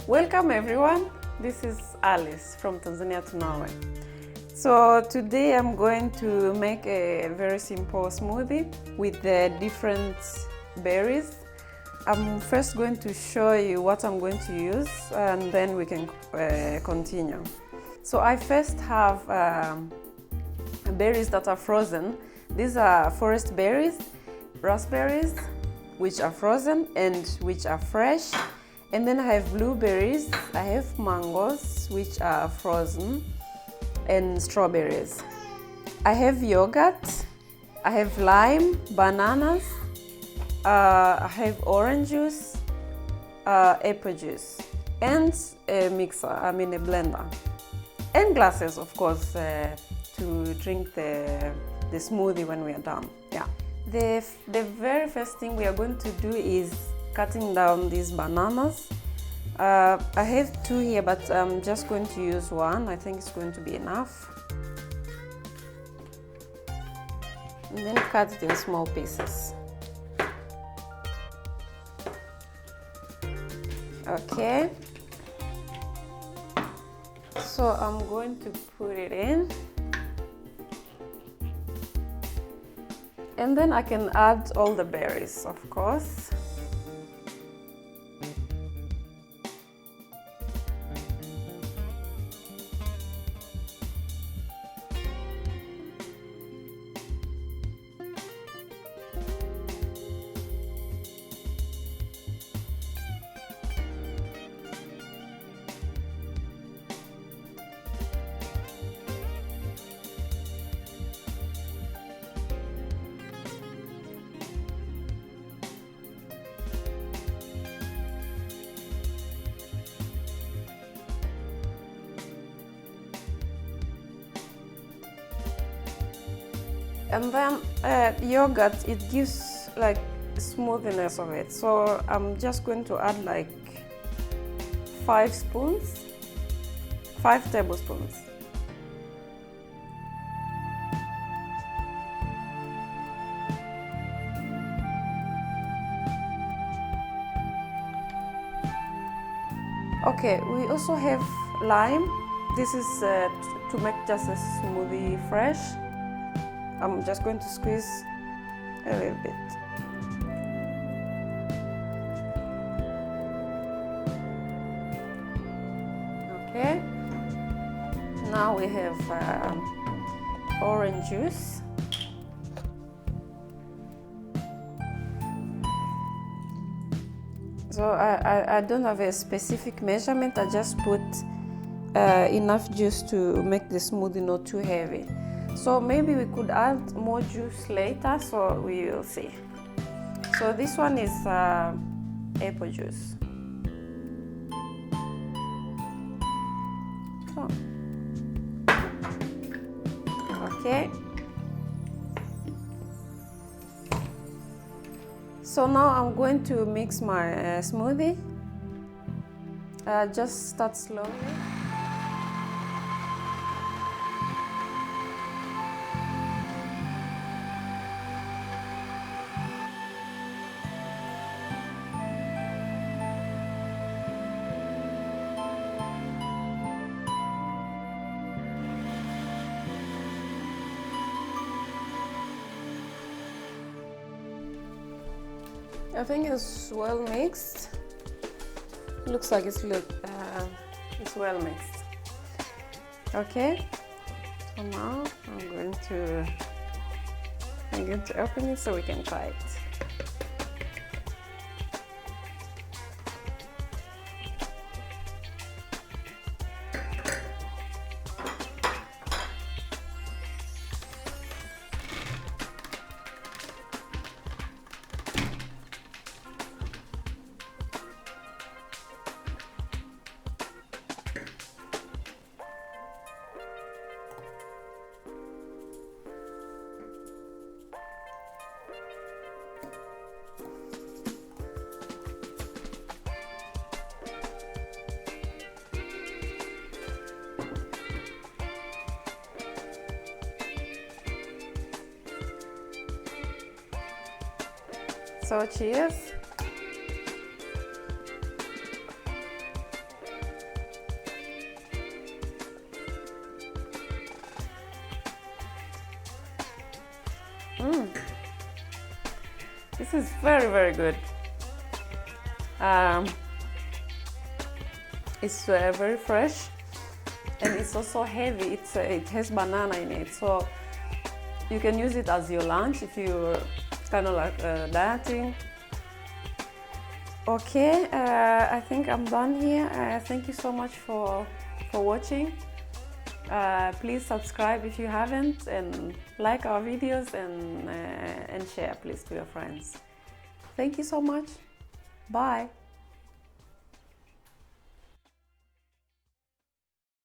Welcome everyone, this is Alice from Tanzania to Norway. So today I'm going to make a very simple smoothie with the different berries. I'm first going to show you what I'm going to use and then we can continue. So I first have berries that are frozen. These are forest berries, raspberries, which are frozen and which are fresh. And then I have blueberries, I have mangoes, which are frozen, and strawberries. I have yogurt, I have lime, bananas, I have orange juice, apple juice, and a mixer, a blender. And glasses, of course, to drink the smoothie when we are done. Yeah. The very first thing we are going to do is cutting down these bananas. I have two here, but I'm just going to use one. I think it's going to be enough. And then cut it in small pieces. Okay. So I'm going to put it in. And then I can add all the berries, of course. And then yogurt, it gives like smoothness of it. So I'm just going to add like 5 tablespoons. Okay, we also have lime. This is to make just a smoothie fresh. I'm just going to squeeze a little bit. Okay. Now we have orange juice. So I don't have a specific measurement. I just put enough juice to make the smoothie not too heavy. So maybe we could add more juice later, so we will see. So this one is apple juice. So. Okay. So now I'm going to mix my smoothie. Just start slowly. I think it's well mixed. Looks like it's well mixed. Okay. So now I'm going to open it so we can try it. So cheers. very, very good. It's very fresh, and it's also heavy. It has banana in it, so you can use it as your lunch if you're kind of like dieting. Okay, I think I'm done here. Thank you so much for watching. Please subscribe if you haven't, and like our videos, and share please to your friends. Thank you so much. Bye.